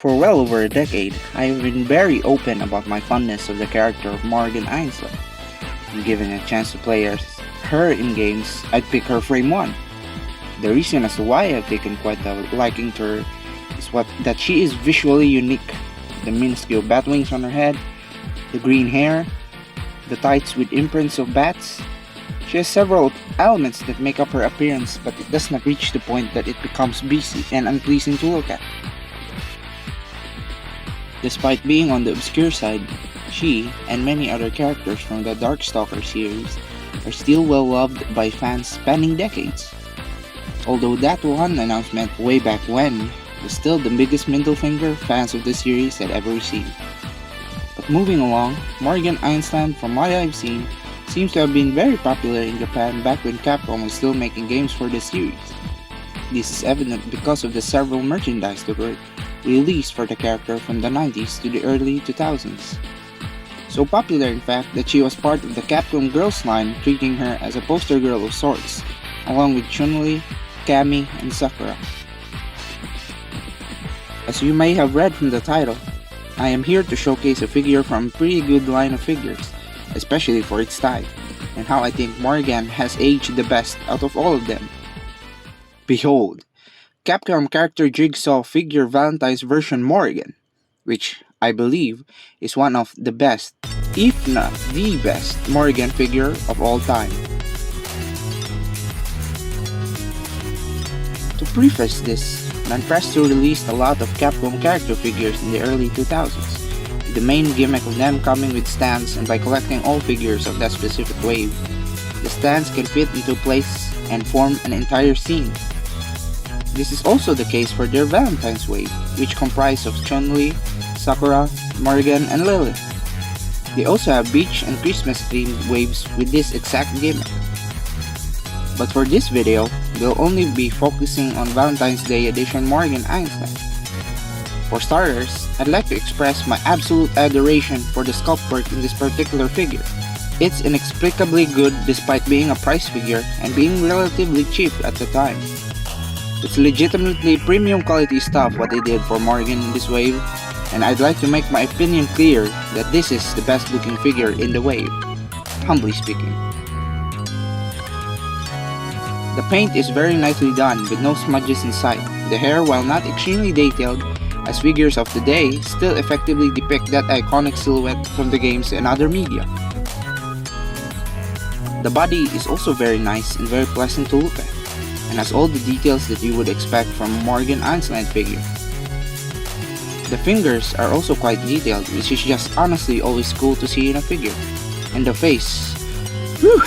For well over a decade, I have been very open about my fondness of the character of Morrigan Theme. And given a chance to play as her in games, I'd pick her frame 1. The reason as to why I've taken quite a liking to her is that she is visually unique. The minuscule bat wings on her head, the green hair, the tights with imprints of bats. She has several elements that make up her appearance, but it does not reach the point that it becomes busy and unpleasing to look at. Despite being on the obscure side, she and many other characters from the Darkstalkers series are still well loved by fans spanning decades. Although that one announcement way back when was still the biggest middle finger fans of the series had ever received. But moving along, Morrigan Theme, from what I've seen, seems to have been very popular in Japan back when Capcom was still making games for the series. This is evident because of the several merchandise that were released for the character from the 90s to the early 2000s. So popular in fact that she was part of the Capcom Girls line, treating her as a poster girl of sorts, along with Chun-Li, Cammy, and Sakura. As you may have read from the title, I am here to showcase a figure from a pretty good line of figures, especially for its time, and how I think Morrigan has aged the best out of all of them. Behold, Capcom character Jigsaw figure Valentine's version Morrigan, which I believe is one of the best, if not the best, Morrigan figure of all time. To preface this, banpresto released a lot of Capcom character figures in the early 2000s, with the main gimmick of them coming with stands, and by collecting all figures of that specific wave, the stands can fit into place and form an entire scene. This is also the case for their Valentine's wave, which comprised of Chun-Li, Sakura, Morrigan, and Lilith. They also have beach and Christmas themed waves with this exact gimmick. But for this video, we'll only be focusing on Valentine's Day edition Morrigan Theme. For starters, I'd like to express my absolute adoration for the sculpt work in this particular figure. It's inexplicably good despite being a price figure and being relatively cheap at the time. It's legitimately premium quality stuff what they did for Morrigan in this wave, and I'd like to make my opinion clear that this is the best looking figure in the wave, humbly speaking. The paint is very nicely done with no smudges in sight. The hair, while not extremely detailed, as figures of today, still effectively depict that iconic silhouette from the games and other media. The body is also very nice and very pleasant to look at, and has all the details that you would expect from a Morrigan Theme figure. The fingers are also quite detailed, which is just honestly always cool to see in a figure. And the face, whew,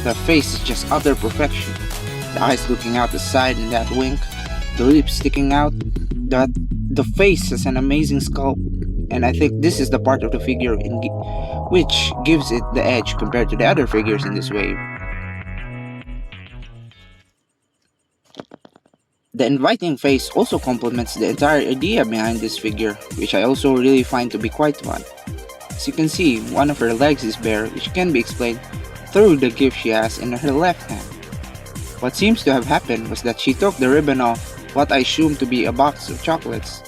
the face is just utter perfection. The eyes looking out the side in that wink, the lips sticking out, the face has an amazing sculpt, and I think this is the part of the figure which gives it the edge compared to the other figures in this wave. The inviting face also complements the entire idea behind this figure, which I also really find to be quite fun. As you can see, one of her legs is bare, which can be explained through the gift she has in her left hand. What seems to have happened was that she took the ribbon off what I assume to be a box of chocolates,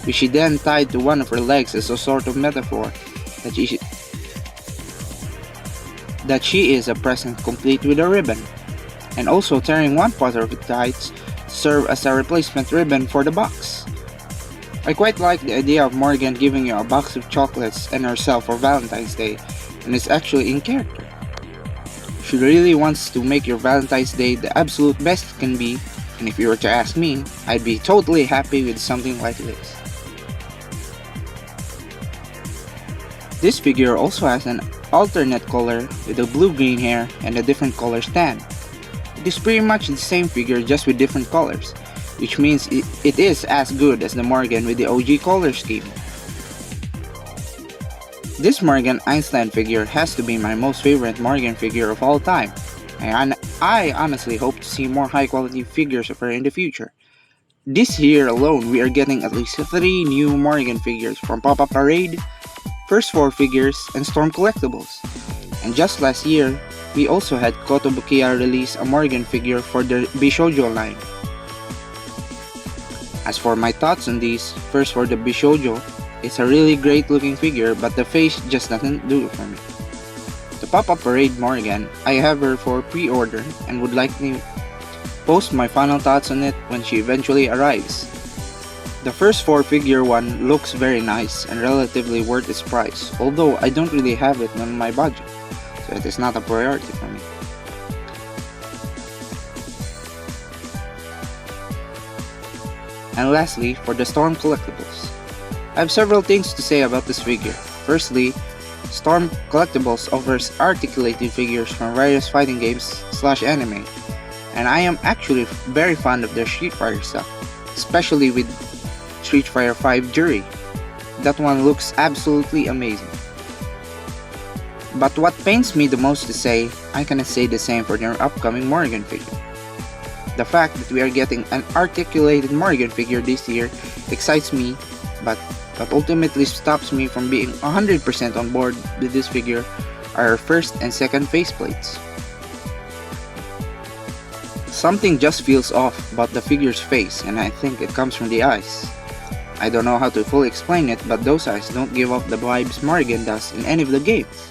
which she then tied to one of her legs as a sort of metaphor that she is a present complete with a ribbon, and also tearing one part of the tights to serve as a replacement ribbon for the box. I quite like the idea of Morrigan giving you a box of chocolates and herself for Valentine's Day, and it's actually in character. She really wants to make your Valentine's Day the absolute best it can be, and if you were to ask me, I'd be totally happy with something like this. This figure also has an alternate color with a blue-green hair and a different color stand. It is pretty much the same figure just with different colors, which means it is as good as the Morrigan with the OG color scheme. This Morrigan Theme figure has to be my most favorite Morrigan figure of all time, and I honestly hope to see more high quality figures of her in the future. This year alone, we are getting at least 3 new Morrigan figures from Pop-Up Parade, First 4 figures, and Storm Collectibles. And just last year, we also had Kotobukiya release a Morrigan figure for their Bishoujo line. As for my thoughts on these, first for the Bishojo, it's a really great looking figure but the face just doesn't do it for me. The Pop-Up Parade Morrigan, I have her for pre-order and would like to post my final thoughts on it when she eventually arrives. The first 4-figure one looks very nice and relatively worth its price, although I don't really have it on my budget, so it is not a priority for me. And lastly, for the Storm Collectibles. I have several things to say about this figure. Firstly, Storm Collectibles offers articulated figures from various fighting games / anime, and I am actually very fond of their Street Fighter stuff, especially with Street Fighter V Jury. That one looks absolutely amazing. But what pains me the most to say, I cannot say the same for their upcoming Morrigan figure. The fact that we are getting an articulated Morrigan figure this year excites me, but what ultimately stops me from being 100% on board with this figure are her first and second faceplates. Something just feels off about the figure's face, and I think it comes from the eyes. I don't know how to fully explain it, but those eyes don't give off the vibes Morrigan does in any of the games.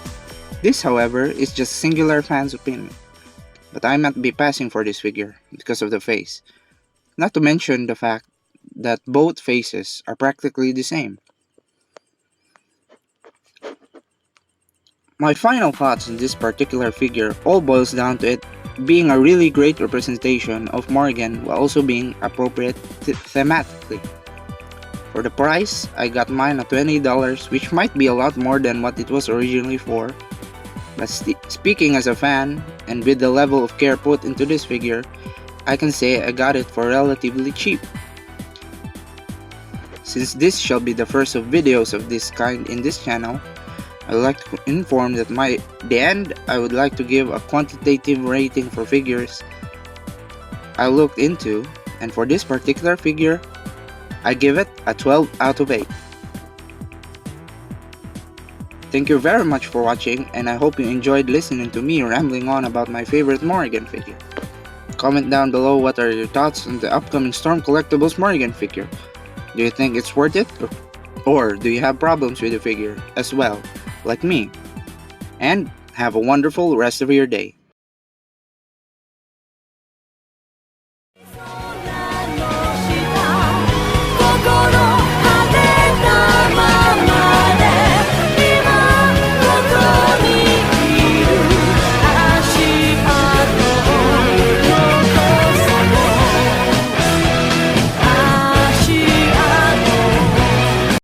This, however, is just singular fan's opinion, but I might be passing for this figure because of the face. Not to mention the fact that both faces are practically the same. My final thoughts on this particular figure all boils down to it being a really great representation of Morrigan while also being appropriate thematically. For the price, I got mine at $20, which might be a lot more than what it was originally for. But speaking as a fan, and with the level of care put into this figure, I can say I got it for relatively cheap. Since this shall be the first of videos of this kind in this channel, I would like to inform that the end I would like to give a quantitative rating for figures I looked into, and for this particular figure, I give it a 12 out of 8. Thank you very much for watching, and I hope you enjoyed listening to me rambling on about my favorite Morrigan figure. Comment down below what are your thoughts on the upcoming Storm Collectibles Morrigan figure. Do you think it's worth it? Or do you have problems with the figure as well, like me? And have a wonderful rest of your day.